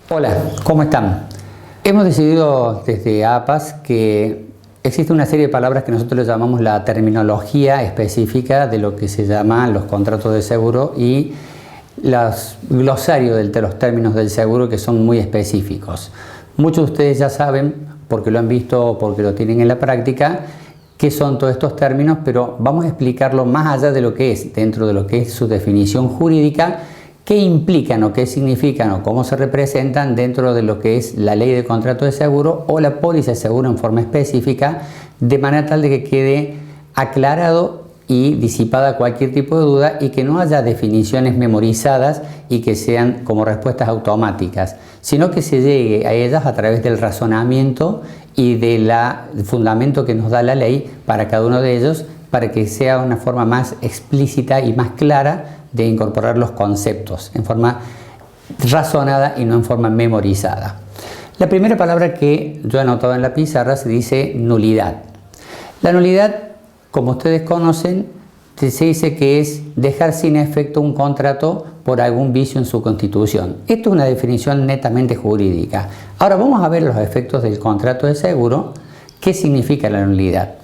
Hola, ¿cómo están? Hemos decidido desde APAS que existe una serie de palabras que nosotros le llamamos la terminología específica de lo que se llaman los contratos de seguro y los glosarios de los términos del seguro, que son muy específicos. Muchos de ustedes ya saben, porque lo han visto o porque lo tienen en la práctica, qué son todos estos términos, pero vamos a explicarlo más allá de lo que es, dentro de lo que es su definición jurídica, qué implican o qué significan o cómo se representan dentro de lo que es la ley de contrato de seguro o la póliza de seguro en forma específica, de manera tal de que quede aclarado y disipada cualquier tipo de duda y que no haya definiciones memorizadas y que sean como respuestas automáticas, sino que se llegue a ellas a través del razonamiento y del fundamento que nos da la ley para cada uno de ellos, para que sea una forma más explícita y más clara de incorporar los conceptos en forma razonada y no en forma memorizada. La primera palabra que yo he anotado en la pizarra se dice nulidad. La nulidad, como ustedes conocen, se dice que es dejar sin efecto un contrato por algún vicio en su constitución. Esto es una definición netamente jurídica. Ahora vamos a ver los efectos del contrato de seguro. ¿Qué significa la nulidad?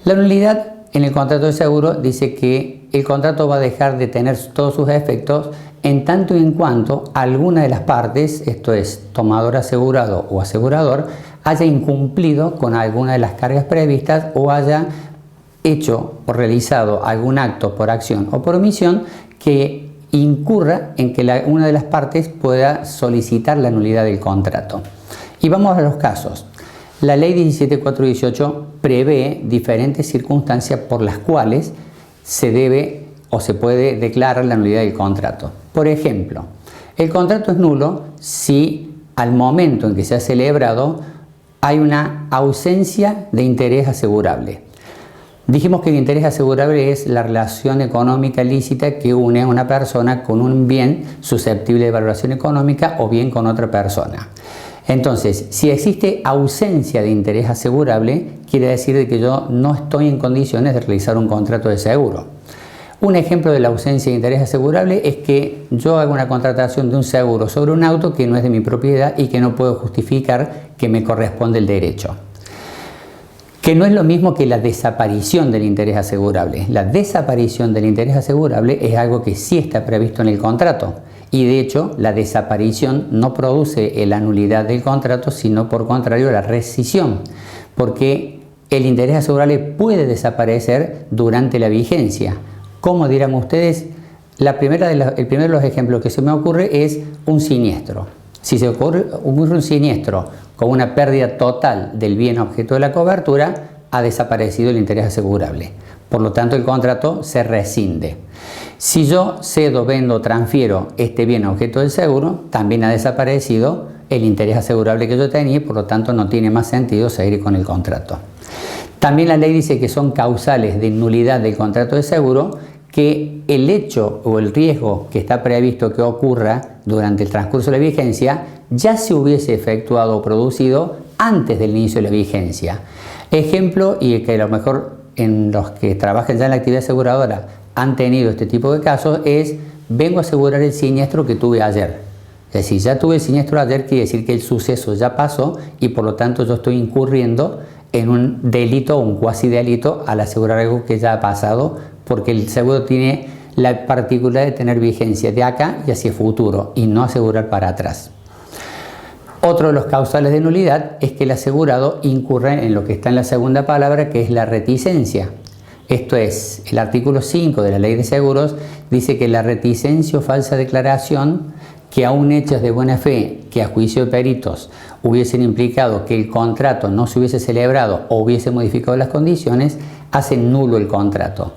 La nulidad en el contrato de seguro dice que el contrato va a dejar de tener todos sus efectos en tanto y en cuanto alguna de las partes, esto es tomador asegurado o asegurador, haya incumplido con alguna de las cargas previstas o haya hecho o realizado algún acto por acción o por omisión que incurra en que una de las partes pueda solicitar la nulidad del contrato. Y vamos a los casos. La ley 17.418 prevé diferentes circunstancias por las cuales se debe o se puede declarar la nulidad del contrato. Por ejemplo, el contrato es nulo si al momento en que se ha celebrado hay una ausencia de interés asegurable. Dijimos que el interés asegurable es la relación económica lícita que une a una persona con un bien susceptible de valoración económica o bien con otra persona. Entonces, si existe ausencia de interés asegurable, quiere decir que yo no estoy en condiciones de realizar un contrato de seguro. Un ejemplo de la ausencia de interés asegurable es que yo hago una contratación de un seguro sobre un auto que no es de mi propiedad y que no puedo justificar que me corresponde el derecho. Que no es lo mismo que la desaparición del interés asegurable. La desaparición del interés asegurable es algo que sí está previsto en el contrato. Y de hecho, la desaparición no produce la nulidad del contrato, sino por contrario la rescisión, porque el interés asegurable puede desaparecer durante la vigencia. ¿Cómo dirán ustedes? El primero de los ejemplos que se me ocurre es un siniestro. Si se ocurre un siniestro con una pérdida total del bien objeto de la cobertura, ha desaparecido el interés asegurable. Por lo tanto, el contrato se rescinde. Si yo cedo, vendo, transfiero este bien objeto del seguro, también ha desaparecido el interés asegurable que yo tenía y por lo tanto no tiene más sentido seguir con el contrato. También la ley dice que son causales de nulidad del contrato de seguro que el hecho o el riesgo que está previsto que ocurra durante el transcurso de la vigencia ya se hubiese efectuado o producido antes del inicio de la vigencia. Ejemplo, y que a lo mejor en los que trabajan ya en la actividad aseguradora han tenido este tipo de casos, es vengo a asegurar el siniestro que tuve ayer. Es decir, ya tuve el siniestro ayer, quiere decir que el suceso ya pasó y por lo tanto yo estoy incurriendo en un delito o un cuasi delito al asegurar algo que ya ha pasado, porque el seguro tiene la particularidad de tener vigencia de acá y hacia futuro y no asegurar para atrás. Otro de los causales de nulidad es que el asegurado incurre en lo que está en la segunda palabra, que es la reticencia. Esto es, el artículo 5 de la Ley de Seguros dice que la reticencia o falsa declaración que aún hechas de buena fe, que a juicio de peritos hubiesen implicado que el contrato no se hubiese celebrado o hubiese modificado las condiciones, hacen nulo el contrato.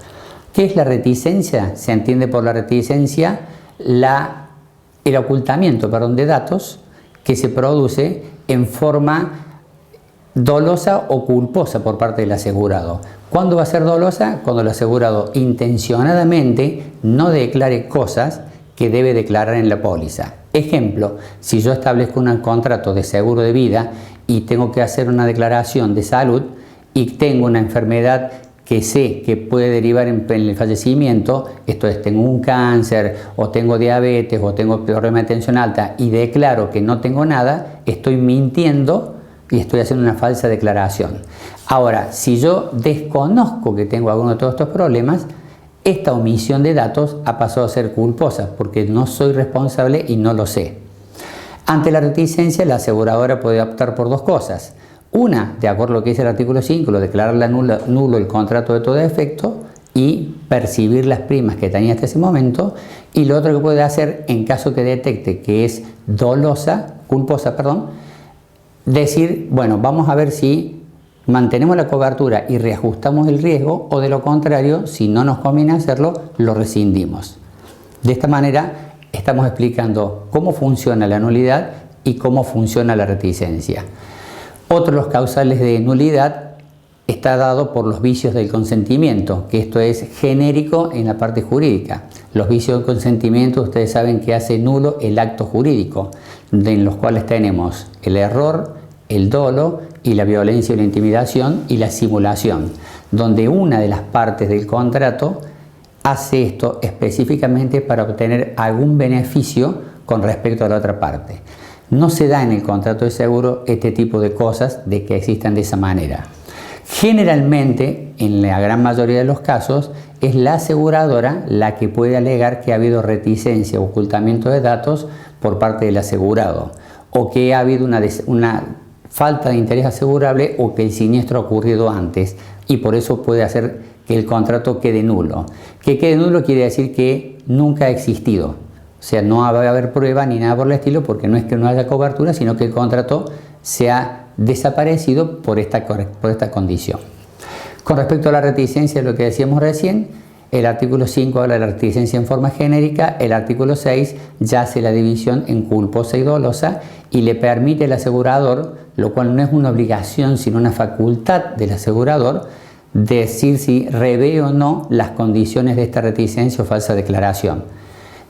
¿Qué es la reticencia? Se entiende por la reticencia el ocultamiento de datos que se produce en forma dolosa o culposa por parte del asegurado. ¿Cuándo va a ser dolosa? Cuando el asegurado intencionadamente no declare cosas que debe declarar en la póliza. Ejemplo, si yo establezco un contrato de seguro de vida y tengo que hacer una declaración de salud y tengo una enfermedad que sé que puede derivar en el fallecimiento, esto es, tengo un cáncer, o tengo diabetes, o tengo problema de tensión alta, y declaro que no tengo nada, estoy mintiendo y estoy haciendo una falsa declaración. Ahora, si yo desconozco que tengo alguno de todos estos problemas, esta omisión de datos ha pasado a ser culposa, porque no soy responsable y no lo sé. Ante la reticencia, la aseguradora puede optar por dos cosas. Una, de acuerdo a lo que dice el artículo 5, lo declararle nulo el contrato de todo efecto y percibir las primas que tenía hasta ese momento. Y lo otro que puede hacer, en caso que detecte que es culposa, decir, bueno, vamos a ver si mantenemos la cobertura y reajustamos el riesgo, o de lo contrario, si no nos conviene hacerlo, lo rescindimos. De esta manera estamos explicando cómo funciona la nulidad y cómo funciona la reticencia. Otro de los causales de nulidad está dado por los vicios del consentimiento, que esto es genérico en la parte jurídica. Los vicios del consentimiento, ustedes saben que hace nulo el acto jurídico, en los cuales tenemos el error, el dolo y la violencia y la intimidación y la simulación, donde una de las partes del contrato hace esto específicamente para obtener algún beneficio con respecto a la otra parte. No se da en el contrato de seguro este tipo de cosas de que existan de esa manera. Generalmente, en la gran mayoría de los casos, es la aseguradora la que puede alegar que ha habido reticencia o ocultamiento de datos por parte del asegurado, o que ha habido una falta de interés asegurable, o que el siniestro ha ocurrido antes y por eso puede hacer que el contrato quede nulo. Que quede nulo quiere decir que nunca ha existido. O sea, no va a haber prueba ni nada por el estilo, porque no es que no haya cobertura, sino que el contrato se ha desaparecido por esta condición. Con respecto a la reticencia, lo que decíamos recién, el artículo 5 habla de la reticencia en forma genérica, el artículo 6 ya hace la división en culposa y dolosa y le permite al asegurador, lo cual no es una obligación sino una facultad del asegurador, decir si revé o no las condiciones de esta reticencia o falsa declaración.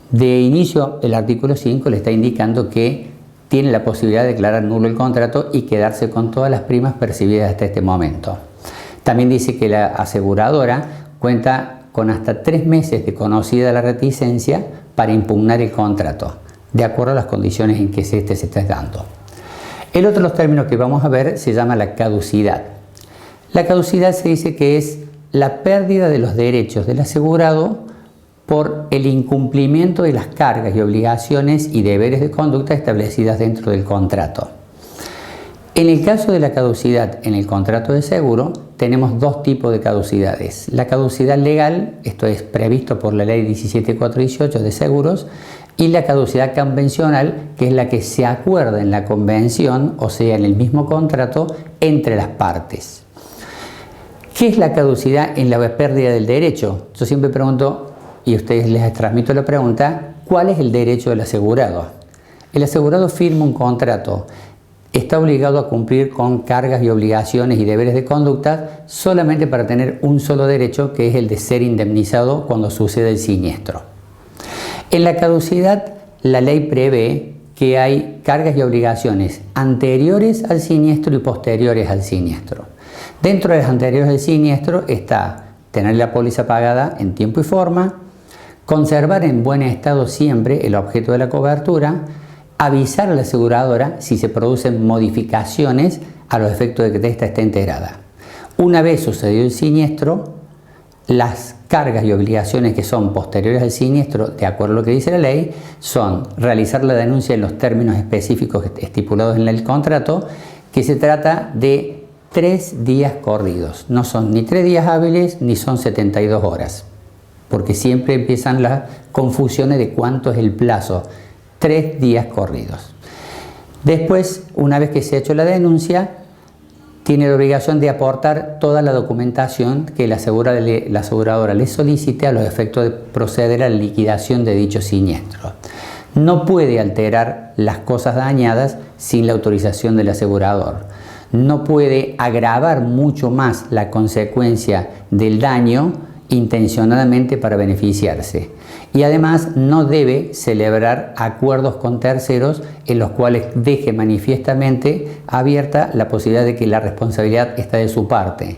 De inicio, el artículo 5 le está indicando que tiene la posibilidad de declarar nulo el contrato y quedarse con todas las primas percibidas hasta este momento. También dice que la aseguradora cuenta con hasta 3 meses de conocida la reticencia para impugnar el contrato, de acuerdo a las condiciones en que se está dando. El otro de los términos que vamos a ver se llama la caducidad. La caducidad se dice que es la pérdida de los derechos del asegurado por el incumplimiento de las cargas y obligaciones y deberes de conducta establecidas dentro del contrato. En el caso de la caducidad en el contrato de seguro, tenemos dos tipos de caducidades. La caducidad legal, esto es previsto por la ley 17418 de seguros, y la caducidad convencional, que es la que se acuerda en la convención, o sea, en el mismo contrato, entre las partes. ¿Qué es la caducidad en la pérdida del derecho? Yo siempre pregunto, y a ustedes les transmito la pregunta, ¿cuál es el derecho del asegurado? El asegurado firma un contrato, está obligado a cumplir con cargas y obligaciones y deberes de conducta solamente para tener un solo derecho, que es el de ser indemnizado cuando sucede el siniestro. En la caducidad, la ley prevé que hay cargas y obligaciones anteriores al siniestro y posteriores al siniestro. Dentro de las anteriores al siniestro está tener la póliza pagada en tiempo y forma, conservar en buen estado siempre el objeto de la cobertura, avisar a la aseguradora si se producen modificaciones a los efectos de que ésta esté integrada. Una vez sucedido el siniestro, las cargas y obligaciones que son posteriores al siniestro, de acuerdo a lo que dice la ley, son realizar la denuncia en los términos específicos estipulados en el contrato, que se trata de 3 días corridos. No son ni 3 días hábiles ni son 72 horas. Porque siempre empiezan las confusiones de cuánto es el plazo. 3 días corridos. Después, una vez que se ha hecho la denuncia, tiene la obligación de aportar toda la documentación que la aseguradora le solicite a los efectos de proceder a la liquidación de dicho siniestro. No puede alterar las cosas dañadas sin la autorización del asegurador. No puede agravar mucho más la consecuencia del daño intencionadamente para beneficiarse, y además no debe celebrar acuerdos con terceros en los cuales deje manifiestamente abierta la posibilidad de que la responsabilidad está de su parte.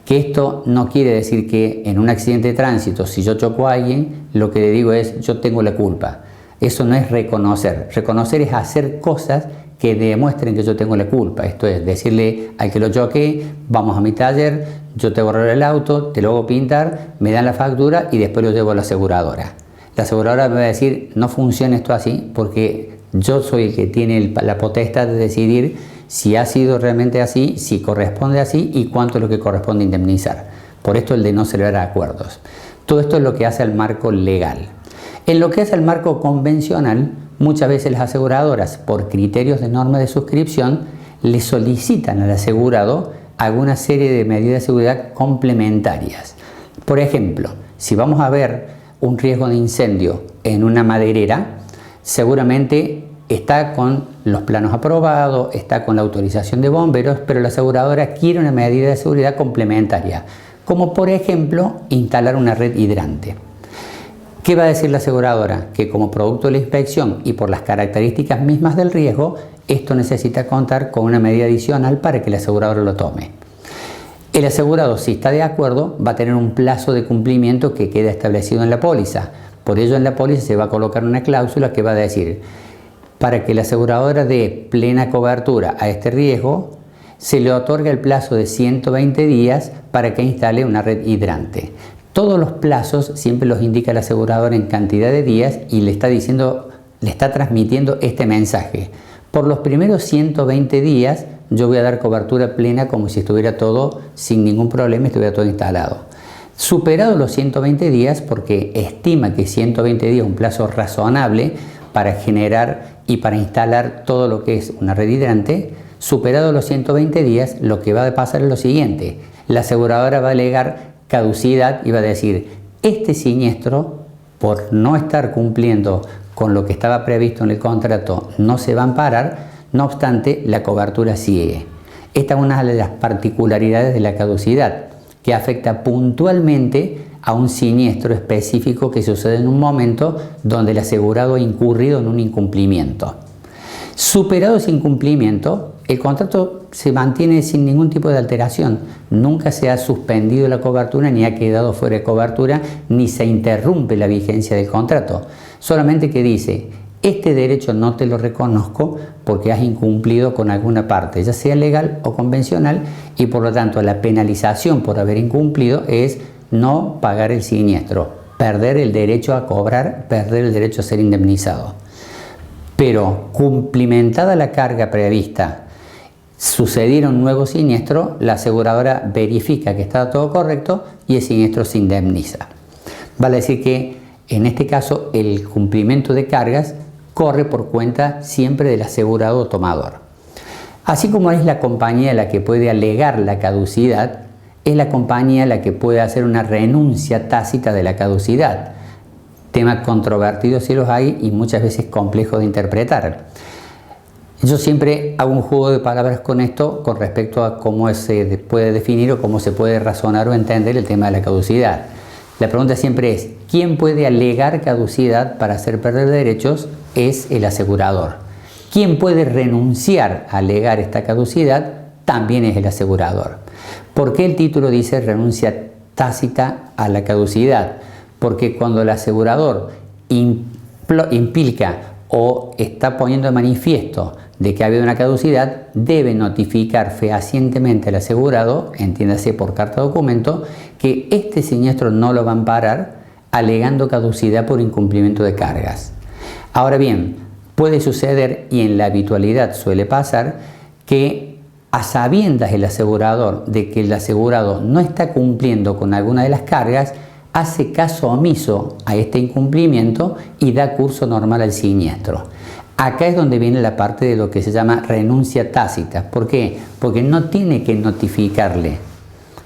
Que esto no quiere decir que en un accidente de tránsito, si yo choco a alguien, lo que le digo es yo tengo la culpa. Eso no es reconocer. Reconocer es hacer cosas que demuestren que yo tengo la culpa. Esto es decirle al que lo choqué, vamos a mi taller, yo te borro el auto, te lo hago pintar, me dan la factura y después lo llevo a la aseguradora. La aseguradora me va a decir, no funciona esto así porque yo soy el que tiene la potestad de decidir si ha sido realmente así, si corresponde así y cuánto es lo que corresponde indemnizar. Por esto el de no celebrar acuerdos. Todo esto es lo que hace al marco legal. En lo que hace al marco convencional, muchas veces las aseguradoras, por criterios de norma de suscripción, le solicitan al asegurado alguna serie de medidas de seguridad complementarias. Por ejemplo, si vamos a ver un riesgo de incendio en una maderera, seguramente está con los planos aprobados, está con la autorización de bomberos, pero la aseguradora quiere una medida de seguridad complementaria, como por ejemplo instalar una red hidrante. ¿Qué va a decir la aseguradora? Que como producto de la inspección y por las características mismas del riesgo, esto necesita contar con una medida adicional para que el asegurador lo tome. El asegurado, si está de acuerdo, va a tener un plazo de cumplimiento que queda establecido en la póliza. Por ello en la póliza se va a colocar una cláusula que va a decir: para que la aseguradora dé plena cobertura a este riesgo, se le otorga el plazo de 120 días para que instale una red hidrante. Todos los plazos siempre los indica el asegurador en cantidad de días y le está transmitiendo este mensaje. Por los primeros 120 días yo voy a dar cobertura plena como si estuviera todo sin ningún problema, estuviera todo instalado. Superado los 120 días, porque estima que 120 días es un plazo razonable para generar y para instalar todo lo que es una red hidrante, superado los 120 días, lo que va a pasar es lo siguiente: la aseguradora va a alegar caducidad y va a decir, este siniestro, por no estar cumpliendo con lo que estaba previsto en el contrato, no se va a amparar, no obstante, la cobertura sigue. Esta es una de las particularidades de la caducidad, que afecta puntualmente a un siniestro específico que sucede en un momento donde el asegurado ha incurrido en un incumplimiento. Superado ese incumplimiento, el contrato se mantiene sin ningún tipo de alteración. Nunca se ha suspendido la cobertura, ni ha quedado fuera de cobertura, ni se interrumpe la vigencia del contrato. Solamente que dice, este derecho no te lo reconozco porque has incumplido con alguna parte, ya sea legal o convencional, y por lo tanto la penalización por haber incumplido es no pagar el siniestro, perder el derecho a cobrar, perder el derecho a ser indemnizado. Pero cumplimentada la carga prevista, sucediera un nuevo siniestro, la aseguradora verifica que está todo correcto y el siniestro se indemniza. Vale decir que en este caso el cumplimiento de cargas corre por cuenta siempre del asegurado tomador. Así como es la compañía la que puede alegar la caducidad, es la compañía la que puede hacer una renuncia tácita de la caducidad. Tema controvertido si los hay y muchas veces complejo de interpretar. Yo siempre hago un juego de palabras con esto con respecto a cómo se puede definir o cómo se puede razonar o entender el tema de la caducidad. La pregunta siempre es, ¿quién puede alegar caducidad para hacer perder derechos? Es el asegurador. ¿Quién puede renunciar a alegar esta caducidad? También es el asegurador. ¿Por qué el título dice renuncia tácita a la caducidad? Porque cuando el asegurador implica o está poniendo de manifiesto de que ha habido una caducidad, debe notificar fehacientemente al asegurado, entiéndase por carta de documento, que este siniestro no lo va a amparar, alegando caducidad por incumplimiento de cargas. Ahora bien, puede suceder, y en la habitualidad suele pasar, que a sabiendas el asegurador de que el asegurado no está cumpliendo con alguna de las cargas, hace caso omiso a este incumplimiento y da curso normal al siniestro. Acá es donde viene la parte de lo que se llama renuncia tácita. ¿Por qué? Porque no tiene que notificarle,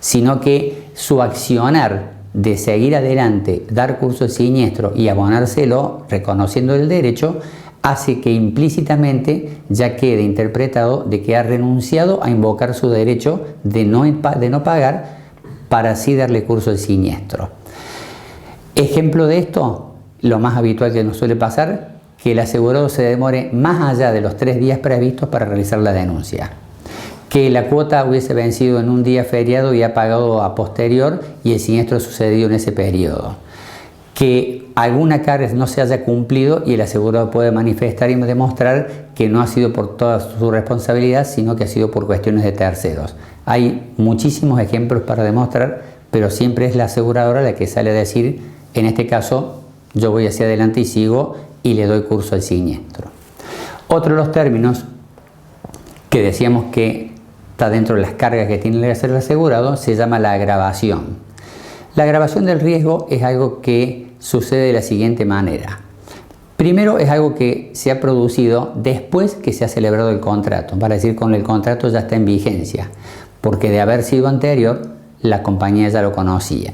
sino que su accionar de seguir adelante, dar curso al siniestro y abonárselo, reconociendo el derecho, hace que implícitamente ya quede interpretado de que ha renunciado a invocar su derecho de no pagar para así darle curso al siniestro. Ejemplo de esto, lo más habitual que nos suele pasar, que el asegurado se demore más allá de los 3 días previstos para realizar la denuncia. que la cuota hubiese vencido en un día feriado y ha pagado a posterior y el siniestro ha sucedido en ese periodo, que alguna carga no se haya cumplido y el asegurado puede manifestar y demostrar que no ha sido por toda su responsabilidad, sino que ha sido por cuestiones de terceros. Hay muchísimos ejemplos para demostrar, pero siempre es la aseguradora la que sale a decir, en este caso, yo voy hacia adelante y sigo y le doy curso al siniestro. Otro de los términos que decíamos que está dentro de las cargas que tiene que hacer el asegurado se llama la agravación. La agravación del riesgo es algo que sucede de la siguiente manera. Primero, es algo que se ha producido después que se ha celebrado el contrato, para decir, con el contrato ya está en vigencia, porque de haber sido anterior, la compañía ya lo conocía.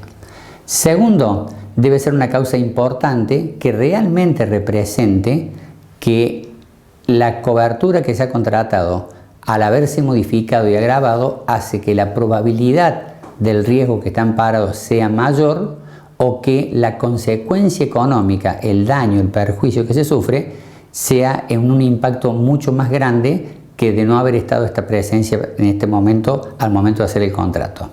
Segundo, debe ser una causa importante que realmente represente que la cobertura que se ha contratado, al haberse modificado y agravado, hace que la probabilidad del riesgo que está amparado sea mayor, o que la consecuencia económica, el daño, el perjuicio que se sufre, sea en un impacto mucho más grande que de no haber estado esta presencia en este momento, al momento de hacer el contrato.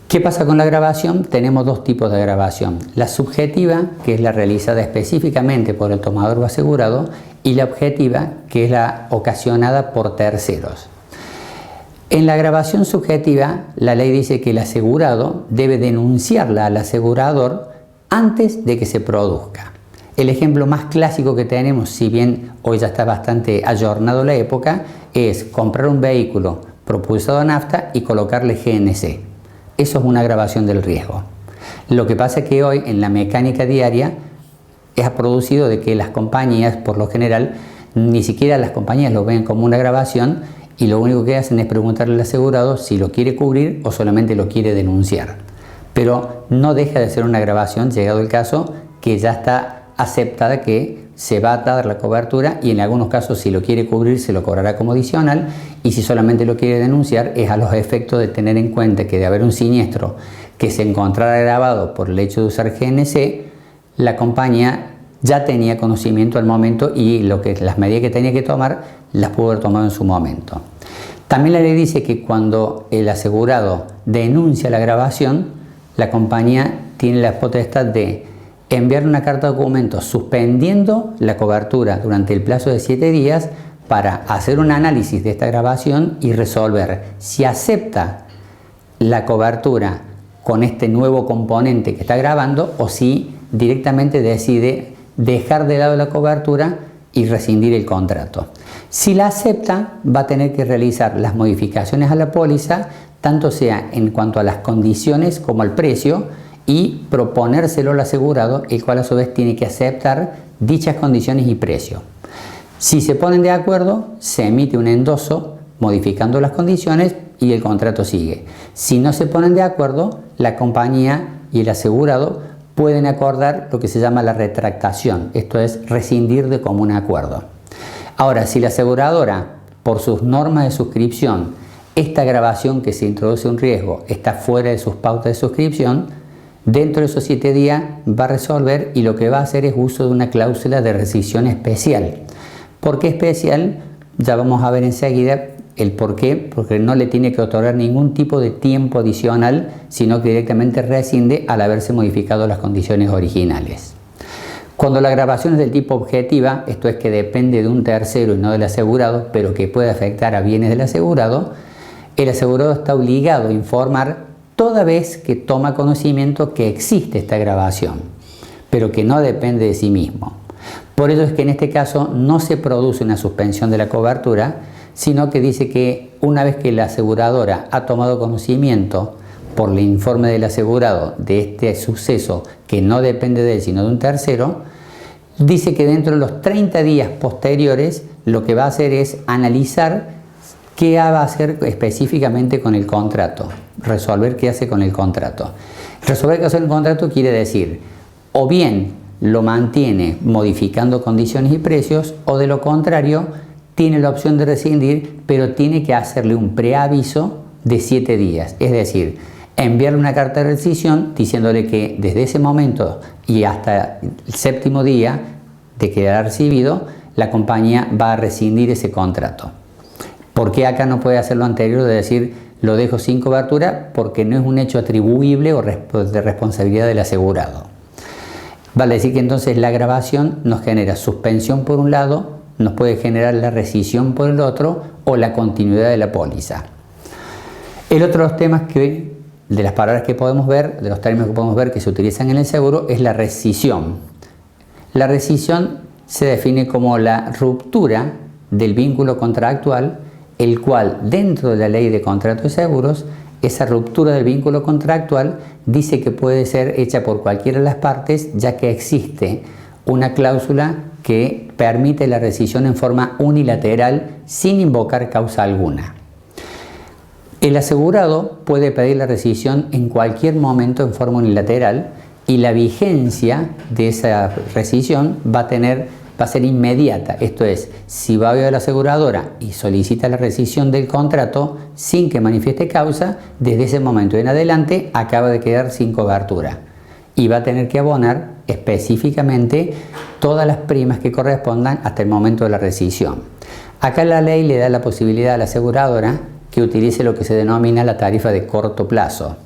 ¿Qué pasa con la agravación? Tenemos dos tipos de agravación. La subjetiva, que es la realizada específicamente por el tomador o asegurado, y la objetiva, que es la ocasionada por terceros. En la agravación subjetiva, la ley dice que el asegurado debe denunciarla al asegurador antes de que se produzca. El ejemplo más clásico que tenemos, si bien hoy ya está bastante ayornado la época, es comprar un vehículo propulsado a nafta y colocarle GNC. Eso es una agravación del riesgo. Lo que pasa es que hoy en la mecánica diaria ha producido de que las compañías, por lo general, ni siquiera las compañías lo ven como una agravación, y lo único que hacen es preguntarle al asegurado si lo quiere cubrir o solamente lo quiere denunciar. Pero no deja de ser una agravación, llegado el caso, que ya está aceptada que se va a dar la cobertura, y en algunos casos, si lo quiere cubrir, se lo cobrará como adicional, y si solamente lo quiere denunciar, es a los efectos de tener en cuenta que de haber un siniestro que se encontrara agravado por el hecho de usar GNC, la compañía ya tenía conocimiento al momento, y las medidas que tenía que tomar las pudo haber tomado en su momento. También la ley dice que cuando el asegurado denuncia la agravación, la compañía tiene la potestad de enviar una carta de documento suspendiendo la cobertura durante el plazo de 7 días para hacer un análisis de esta agravación y resolver si acepta la cobertura con este nuevo componente que está agravando, o si directamente decide dejar de lado la cobertura y rescindir el contrato. Si la acepta, va a tener que realizar las modificaciones a la póliza, tanto sea en cuanto a las condiciones como al precio, y proponérselo al asegurado, el cual a su vez tiene que aceptar dichas condiciones y precio. Si se ponen de acuerdo, se emite un endoso modificando las condiciones y el contrato sigue. Si no se ponen de acuerdo, la compañía y el asegurado pueden acordar lo que se llama la retractación, esto es rescindir de común acuerdo. Ahora, si la aseguradora, por sus normas de suscripción, esta agravación que se introduce un riesgo está fuera de sus pautas de suscripción, dentro de esos 7 días va a resolver, y lo que va a hacer es uso de una cláusula de rescisión especial. ¿Por qué especial? Ya vamos a ver enseguida el por qué, porque no le tiene que otorgar ningún tipo de tiempo adicional, sino que directamente rescinde al haberse modificado las condiciones originales. Cuando la agravación es del tipo objetiva, esto es que depende de un tercero y no del asegurado, pero que puede afectar a bienes del asegurado, el asegurado está obligado a informar toda vez que toma conocimiento que existe esta agravación, pero que no depende de sí mismo. Por eso es que en este caso no se produce una suspensión de la cobertura, sino que dice que una vez que la aseguradora ha tomado conocimiento por el informe del asegurado de este suceso que no depende de él sino de un tercero, dice que dentro de los 30 días posteriores lo que va a hacer es analizar qué va a hacer específicamente con el contrato, resolver qué hace con el contrato. Resolver qué hace con el contrato quiere decir, o bien lo mantiene modificando condiciones y precios, o de lo contrario tiene la opción de rescindir, pero tiene que hacerle un preaviso de 7 días, es decir, enviarle una carta de rescisión diciéndole que desde ese momento y hasta el 7º día de que ha recibido, la compañía va a rescindir ese contrato. ¿Por qué acá no puede hacer lo anterior de decir lo dejo sin cobertura? Porque no es un hecho atribuible o de responsabilidad del asegurado. Vale decir que entonces la agravación nos genera suspensión por un lado, nos puede generar la rescisión por el otro o la continuidad de la póliza. El otro de los temas de las palabras que podemos ver, de los términos que podemos ver que se utilizan en el seguro, es la rescisión. La rescisión se define como la ruptura del vínculo contractual, el cual dentro de la ley de contratos de seguros, esa ruptura del vínculo contractual dice que puede ser hecha por cualquiera de las partes, ya que existe una cláusula que permite la rescisión en forma unilateral sin invocar causa alguna. El asegurado puede pedir la rescisión en cualquier momento en forma unilateral y la vigencia de esa rescisión va a ser inmediata. Esto es, si va a la aseguradora y solicita la rescisión del contrato sin que manifieste causa, desde ese momento en adelante acaba de quedar sin cobertura y va a tener que abonar específicamente todas las primas que correspondan hasta el momento de la rescisión. Acá la ley le da la posibilidad a la aseguradora que utilice lo que se denomina la tarifa de corto plazo.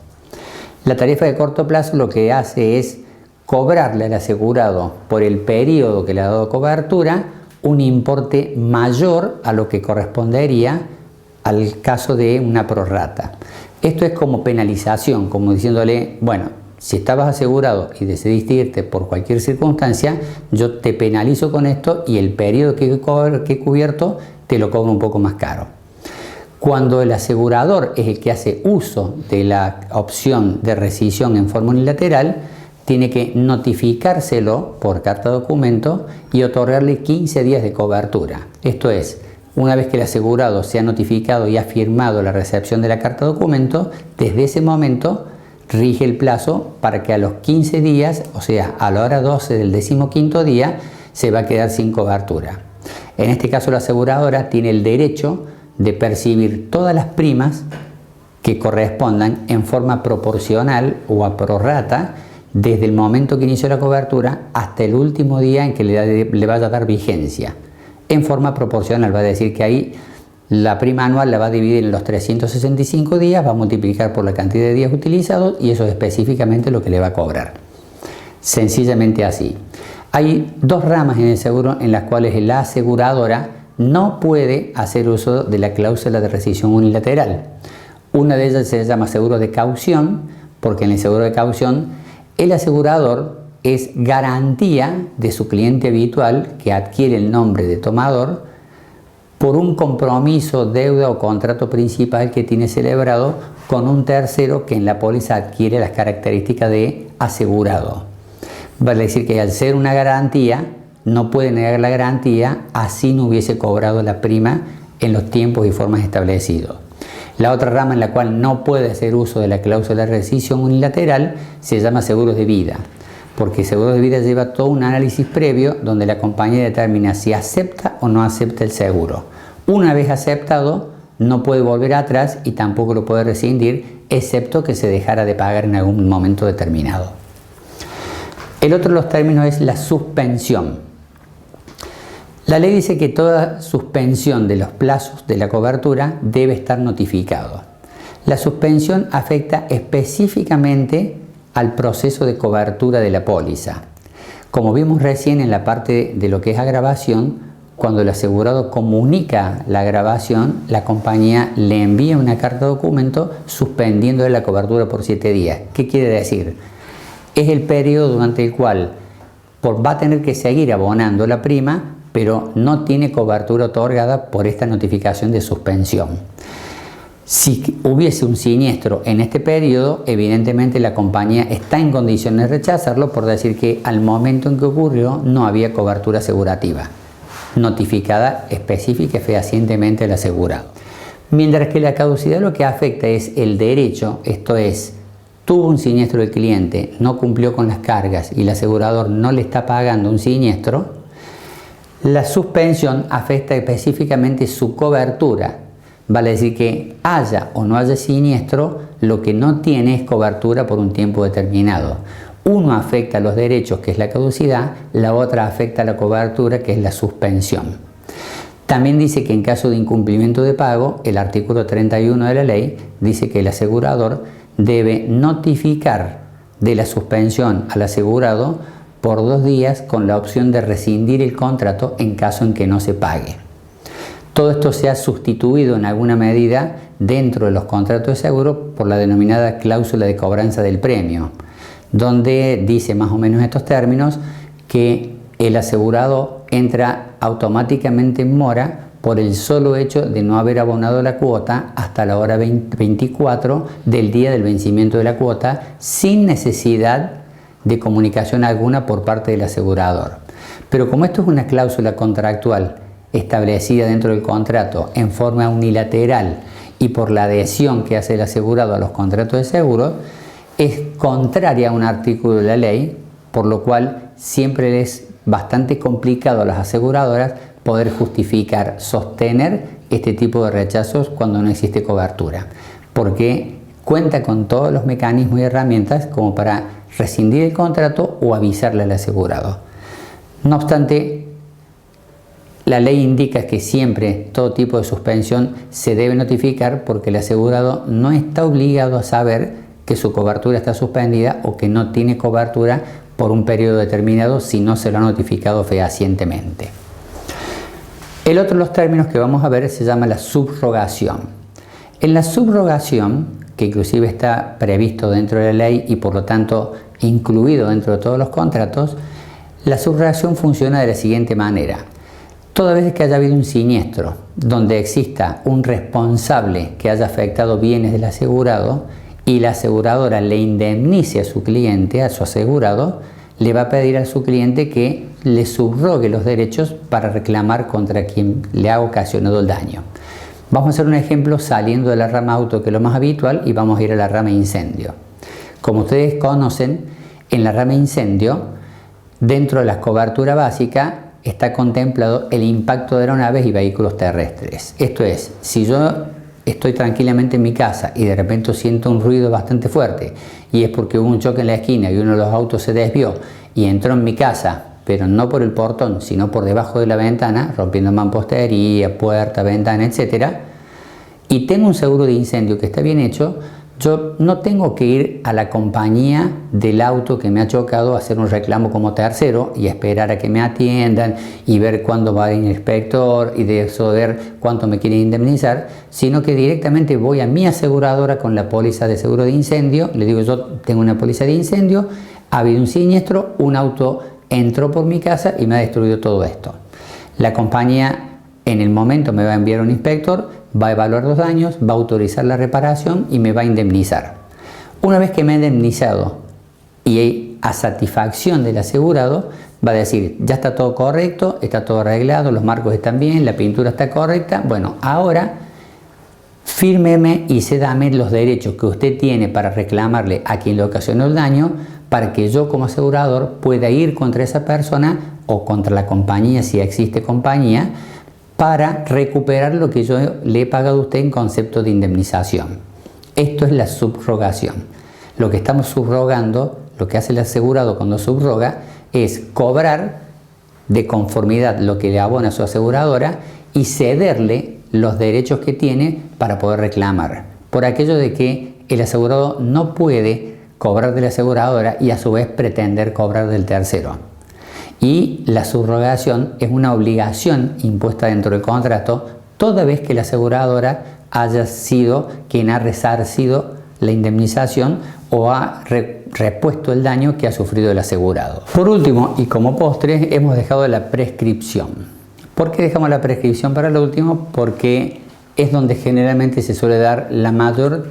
La tarifa de corto plazo lo que hace es cobrarle al asegurado por el periodo que le ha dado cobertura un importe mayor a lo que correspondería al caso de una prorrata. Esto es como penalización, como diciéndole, bueno, si estabas asegurado y decidiste irte por cualquier circunstancia, yo te penalizo con esto y el periodo que he cubierto te lo cobro un poco más caro. Cuando el asegurador es el que hace uso de la opción de rescisión en forma unilateral, tiene que notificárselo por carta documento y otorgarle 15 días de cobertura. Esto es, una vez que el asegurado se ha notificado y ha firmado la recepción de la carta documento, desde ese momento rige el plazo para que a los 15 días, o sea, a la hora 12 del 15º día, se va a quedar sin cobertura. En este caso, la aseguradora tiene el derecho de percibir todas las primas que correspondan en forma proporcional o a prorrata desde el momento que inició la cobertura hasta el último día en que le vaya a dar vigencia. En forma proporcional, va a decir que ahí la prima anual la va a dividir en los 365 días, va a multiplicar por la cantidad de días utilizados y eso es específicamente lo que le va a cobrar. Sencillamente así. Hay dos ramas en el seguro en las cuales la aseguradora no puede hacer uso de la cláusula de rescisión unilateral. Una de ellas se llama seguro de caución, porque en el seguro de caución el asegurador es garantía de su cliente habitual que adquiere el nombre de tomador por un compromiso, deuda o contrato principal que tiene celebrado con un tercero que en la póliza adquiere las características de asegurado. Vale decir que al ser una garantía, no puede negar la garantía, así no hubiese cobrado la prima en los tiempos y formas establecidos. La otra rama en la cual no puede hacer uso de la cláusula de rescisión unilateral se llama seguros de vida, porque seguros de vida lleva todo un análisis previo donde la compañía determina si acepta o no acepta el seguro. Una vez aceptado, no puede volver atrás y tampoco lo puede rescindir, excepto que se dejara de pagar en algún momento determinado. El otro de los términos es la suspensión. La ley dice que toda suspensión de los plazos de la cobertura debe estar notificado. La suspensión afecta específicamente al proceso de cobertura de la póliza. Como vimos recién en la parte de lo que es agravación, cuando el asegurado comunica la agravación, la compañía le envía una carta documento suspendiendo la cobertura por 7 días. ¿Qué quiere decir? Es el periodo durante el cual va a tener que seguir abonando la prima, pero no tiene cobertura otorgada por esta notificación de suspensión. Si hubiese un siniestro en este periodo, evidentemente la compañía está en condiciones de rechazarlo por decir que al momento en que ocurrió no había cobertura asegurativa, notificada específica y fehacientemente al asegurado. Mientras que la caducidad lo que afecta es el derecho, esto es, tuvo un siniestro el cliente, no cumplió con las cargas y el asegurador no le está pagando un siniestro, la suspensión afecta específicamente su cobertura. Vale decir que haya o no haya siniestro, lo que no tiene es cobertura por un tiempo determinado. Uno afecta a los derechos, que es la caducidad, la otra afecta a la cobertura, que es la suspensión. También dice que en caso de incumplimiento de pago, el artículo 31 de la ley dice que el asegurador debe notificar de la suspensión al asegurado por 2 días con la opción de rescindir el contrato en caso en que no se pague. Todo esto se ha sustituido en alguna medida dentro de los contratos de seguro por la denominada cláusula de cobranza del premio, donde dice más o menos estos términos que el asegurado entra automáticamente en mora por el solo hecho de no haber abonado la cuota hasta la hora 24 del día del vencimiento de la cuota, sin necesidad de comunicación alguna por parte del asegurador. Pero como esto es una cláusula contractual establecida dentro del contrato en forma unilateral y por la adhesión que hace el asegurado a los contratos de seguro, es contraria a un artículo de la ley, por lo cual siempre es bastante complicado a las aseguradoras poder justificar, sostener este tipo de rechazos cuando no existe cobertura, porque cuenta con todos los mecanismos y herramientas como para rescindir el contrato o avisarle al asegurado. No obstante, la ley indica que siempre todo tipo de suspensión se debe notificar porque el asegurado no está obligado a saber que su cobertura está suspendida o que no tiene cobertura por un periodo determinado si no se lo ha notificado fehacientemente. El otro de los términos que vamos a ver se llama la subrogación. En la subrogación, que inclusive está previsto dentro de la ley y por lo tanto incluido dentro de todos los contratos, la subrogación funciona de la siguiente manera. Toda vez que haya habido un siniestro donde exista un responsable que haya afectado bienes del asegurado y la aseguradora le indemnice a su cliente, a su asegurado, le va a pedir a su cliente que le subrogue los derechos para reclamar contra quien le ha ocasionado el daño. Vamos a hacer un ejemplo saliendo de la rama auto, que es lo más habitual, y vamos a ir a la rama incendio. Como ustedes conocen, en la rama incendio, dentro de la cobertura básica, está contemplado el impacto de aeronaves y vehículos terrestres. Esto es, si yo estoy tranquilamente en mi casa y de repente siento un ruido bastante fuerte y es porque hubo un choque en la esquina y uno de los autos se desvió y entró en mi casa, pero no por el portón, sino por debajo de la ventana, rompiendo mampostería, puerta, ventana, etc. Y tengo un seguro de incendio que está bien hecho, yo no tengo que ir a la compañía del auto que me ha chocado a hacer un reclamo como tercero y esperar a que me atiendan y ver cuándo va el inspector y de eso ver cuánto me quieren indemnizar, sino que directamente voy a mi aseguradora con la póliza de seguro de incendio, le digo yo tengo una póliza de incendio, ha habido un siniestro, un auto entró por mi casa y me ha destruido todo esto. La compañía en el momento me va a enviar un inspector, va a evaluar los daños, va a autorizar la reparación y me va a indemnizar. Una vez que me ha indemnizado y a satisfacción del asegurado, va a decir, ya está todo correcto, está todo arreglado, los marcos están bien, la pintura está correcta, bueno, ahora fírmeme y cédame los derechos que usted tiene para reclamarle a quien le ocasionó el daño, para que yo como asegurador pueda ir contra esa persona o contra la compañía, si existe compañía, para recuperar lo que yo le he pagado a usted en concepto de indemnización. Esto es la subrogación. Lo que estamos subrogando, lo que hace el asegurado cuando subroga, es cobrar de conformidad lo que le abona a su aseguradora y cederle los derechos que tiene para poder reclamar. Por aquello de que el asegurado no puede cobrar de la aseguradora y a su vez pretender cobrar del tercero. Y la subrogación es una obligación impuesta dentro del contrato toda vez que la aseguradora haya sido quien ha resarcido la indemnización o ha repuesto el daño que ha sufrido el asegurado. Por último, y como postre, hemos dejado la prescripción. ¿Por qué dejamos la prescripción para lo último? Porque es donde generalmente se suele dar la mayor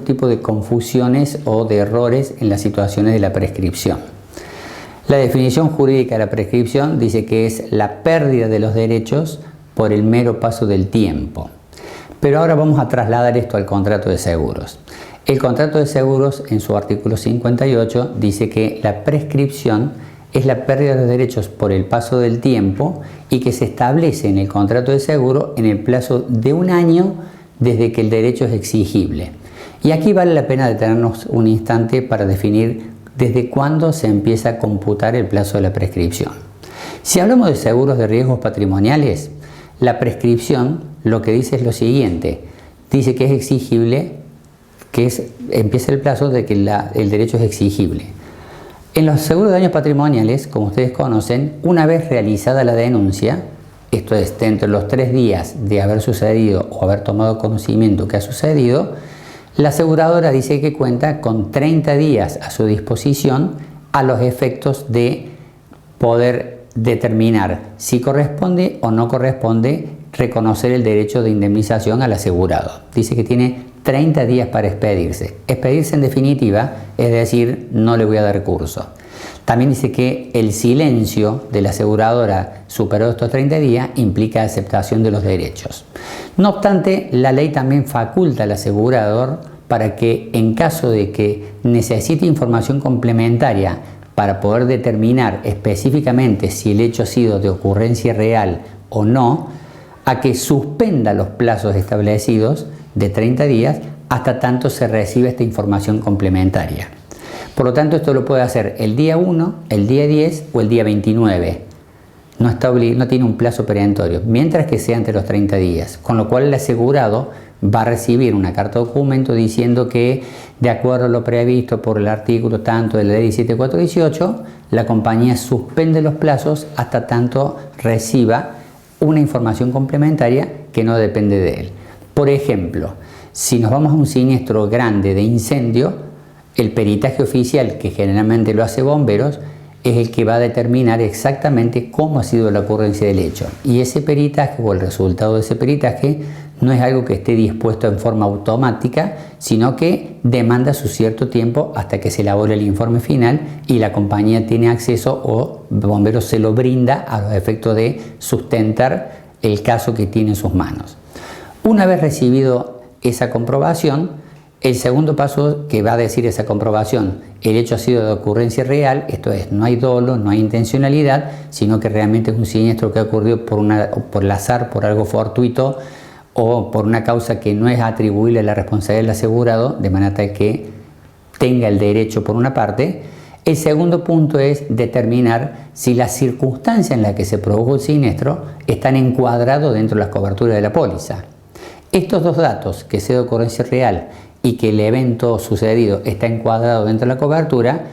tipo de confusiones o de errores en las situaciones de la prescripción. La definición jurídica de la prescripción dice que es la pérdida de los derechos por el mero paso del tiempo. Pero ahora vamos a trasladar esto al contrato de seguros. El contrato de seguros, en su artículo 58, dice que la prescripción es la pérdida de los derechos por el paso del tiempo y que se establece en el contrato de seguro en el plazo de 1 año desde que el derecho es exigible. Y aquí vale la pena detenernos un instante para definir desde cuándo se empieza a computar el plazo de la prescripción. Si hablamos de seguros de riesgos patrimoniales, la prescripción lo que dice es lo siguiente, dice que es exigible, empieza el plazo de que el derecho es exigible. En los seguros de daños patrimoniales, como ustedes conocen, una vez realizada la denuncia, esto es, dentro de los 3 días de haber sucedido o haber tomado conocimiento que ha sucedido, la aseguradora dice que cuenta con 30 días a su disposición a los efectos de poder determinar si corresponde o no corresponde reconocer el derecho de indemnización al asegurado. Dice que tiene 30 días para expedirse. Expedirse en definitiva, es decir, no le voy a dar curso. También dice que el silencio de la aseguradora superado estos 30 días implica aceptación de los derechos. No obstante, la ley también faculta al asegurador para que en caso de que necesite información complementaria para poder determinar específicamente si el hecho ha sido de ocurrencia real o no, a que suspenda los plazos establecidos de 30 días hasta tanto se reciba esta información complementaria. Por lo tanto, esto lo puede hacer el día 1, el día 10 o el día 29. No tiene un plazo perentorio, mientras que sea entre los 30 días, con lo cual el asegurado va a recibir una carta documento diciendo que, de acuerdo a lo previsto por el artículo tanto de la ley 17418, la compañía suspende los plazos hasta tanto reciba una información complementaria que no depende de él. Por ejemplo, si nos vamos a un siniestro grande de incendio, el peritaje oficial, que generalmente lo hace bomberos, es el que va a determinar exactamente cómo ha sido la ocurrencia del hecho. Y ese peritaje o el resultado de ese peritaje no es algo que esté dispuesto en forma automática, sino que demanda su cierto tiempo hasta que se elabore el informe final y la compañía tiene acceso o bomberos se lo brinda a los efectos de sustentar el caso que tiene en sus manos. Una vez recibido esa comprobación, el segundo paso que va a decir esa comprobación, el hecho ha sido de ocurrencia real, esto es, no hay dolo, no hay intencionalidad, sino que realmente es un siniestro que ha ocurrido por el azar, por algo fortuito o por una causa que no es atribuible a la responsabilidad del asegurado, de manera tal que tenga el derecho por una parte. El segundo punto es determinar si las circunstancias en las que se produjo el siniestro están encuadrados dentro de las coberturas de la póliza. Estos dos datos, que sea de ocurrencia real y que el evento sucedido está encuadrado dentro de la cobertura,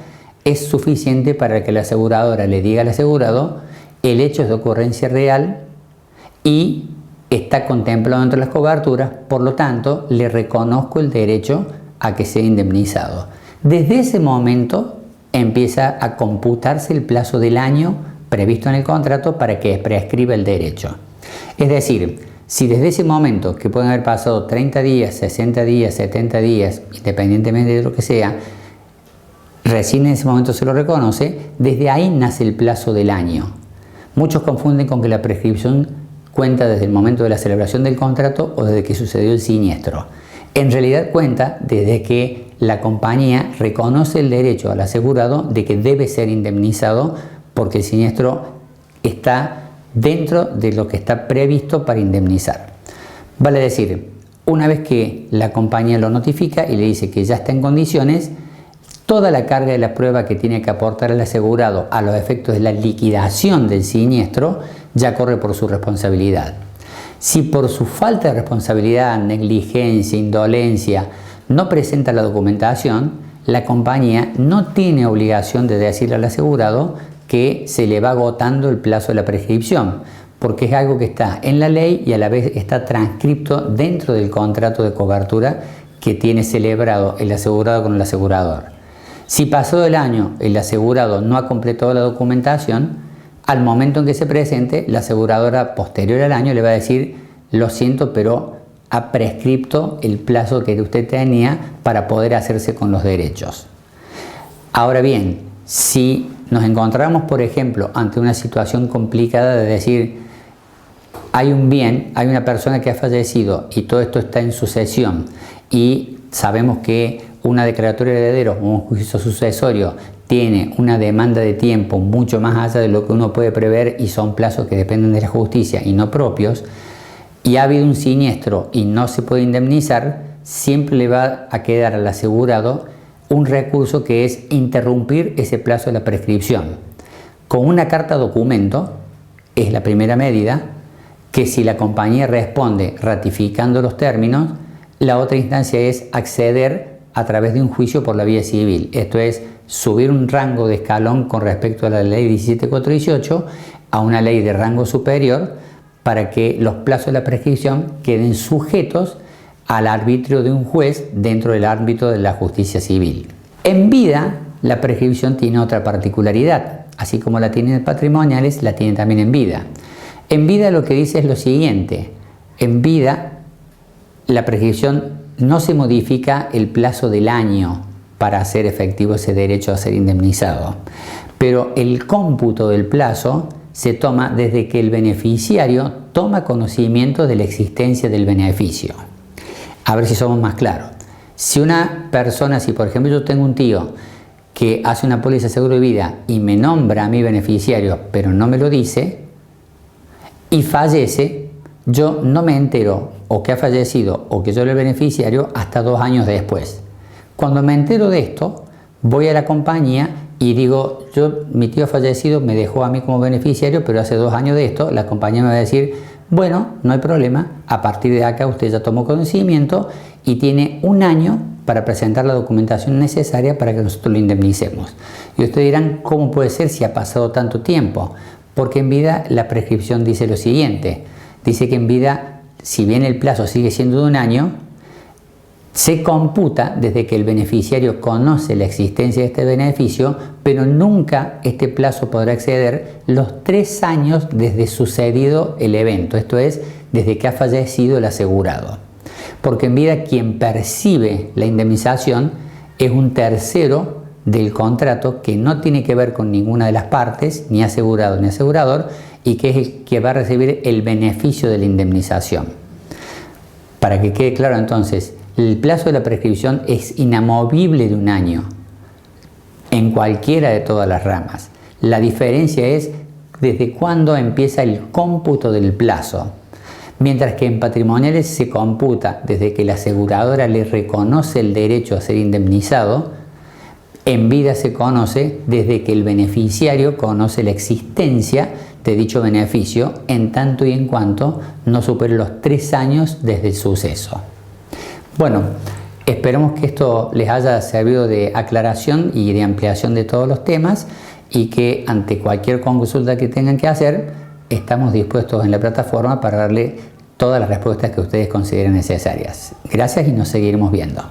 es suficiente para que la aseguradora le diga al asegurado el hecho es de ocurrencia real y está contemplado dentro de las coberturas, por lo tanto le reconozco el derecho a que sea indemnizado. Desde ese momento empieza a computarse el plazo del año previsto en el contrato para que prescriba el derecho. Es decir, si desde ese momento, que pueden haber pasado 30 días, 60 días, 70 días, independientemente de lo que sea, recién en ese momento se lo reconoce, desde ahí nace el plazo del año. Muchos confunden con que la prescripción cuenta desde el momento de la celebración del contrato o desde que sucedió el siniestro. En realidad cuenta desde que la compañía reconoce el derecho al asegurado de que debe ser indemnizado porque el siniestro está dentro de lo que está previsto para indemnizar. Vale decir, una vez que la compañía lo notifica y le dice que ya está en condiciones, toda la carga de la prueba que tiene que aportar el asegurado a los efectos de la liquidación del siniestro ya corre por su responsabilidad. Si por su falta de responsabilidad, negligencia, indolencia, no presenta la documentación, la compañía no tiene obligación de decirle al asegurado que se le va agotando el plazo de la prescripción, porque es algo que está en la ley y a la vez está transcripto dentro del contrato de cobertura que tiene celebrado el asegurado con el asegurador. Si pasó el año el asegurado no ha completado la documentación, al momento en que se presente, la aseguradora posterior al año le va a decir: lo siento, pero ha prescripto el plazo que usted tenía para poder hacerse con los derechos. Ahora bien, si nos encontramos, por ejemplo, ante una situación complicada de decir, hay un bien, hay una persona que ha fallecido y todo esto está en sucesión y sabemos que una declaratoria de herederos o un juicio sucesorio tiene una demanda de tiempo mucho más allá de lo que uno puede prever y son plazos que dependen de la justicia y no propios, y ha habido un siniestro y no se puede indemnizar, siempre le va a quedar al asegurado un recurso que es interrumpir ese plazo de la prescripción. Con una carta documento, es la primera medida, que si la compañía responde ratificando los términos, la otra instancia es acceder a través de un juicio por la vía civil. Esto es subir un rango de escalón con respecto a la ley 17418 a una ley de rango superior para que los plazos de la prescripción queden sujetos al arbitrio de un juez dentro del ámbito de la justicia civil. En vida, la prescripción tiene otra particularidad. Así como la tiene en patrimoniales, la tiene también en vida. En vida lo que dice es lo siguiente. En vida, la prescripción no se modifica el plazo del año para hacer efectivo ese derecho a ser indemnizado. Pero el cómputo del plazo se toma desde que el beneficiario toma conocimiento de la existencia del beneficio. A ver si somos más claros. Si una persona, si por ejemplo yo tengo un tío que hace una póliza de seguro de vida y me nombra a mi beneficiario, pero no me lo dice, y fallece, yo no me entero o que ha fallecido o que yo soy el beneficiario hasta 2 años después. Cuando me entero de esto, voy a la compañía y digo, mi tío fallecido me dejó a mí como beneficiario, pero hace 2 años de esto, la compañía me va a decir, bueno, no hay problema, a partir de acá usted ya tomó conocimiento y tiene 1 año para presentar la documentación necesaria para que nosotros lo indemnicemos. Y ustedes dirán, ¿cómo puede ser si ha pasado tanto tiempo? Porque en vida la prescripción dice lo siguiente, dice que en vida, si bien el plazo sigue siendo de 1 año, se computa desde que el beneficiario conoce la existencia de este beneficio, pero nunca este plazo podrá exceder los 3 años desde sucedido el evento, esto es, desde que ha fallecido el asegurado. Porque en vida quien percibe la indemnización es un tercero del contrato que no tiene que ver con ninguna de las partes, ni asegurado ni asegurador, y que es el que va a recibir el beneficio de la indemnización. Para que quede claro entonces, el plazo de la prescripción es inamovible de 1 año en cualquiera de todas las ramas. La diferencia es desde cuándo empieza el cómputo del plazo. Mientras que en patrimoniales se computa desde que la aseguradora le reconoce el derecho a ser indemnizado, en vida se conoce desde que el beneficiario conoce la existencia de dicho beneficio en tanto y en cuanto no supere los 3 años desde el suceso. Bueno, esperemos que esto les haya servido de aclaración y de ampliación de todos los temas y que ante cualquier consulta que tengan que hacer, estamos dispuestos en la plataforma para darle todas las respuestas que ustedes consideren necesarias. Gracias y nos seguiremos viendo.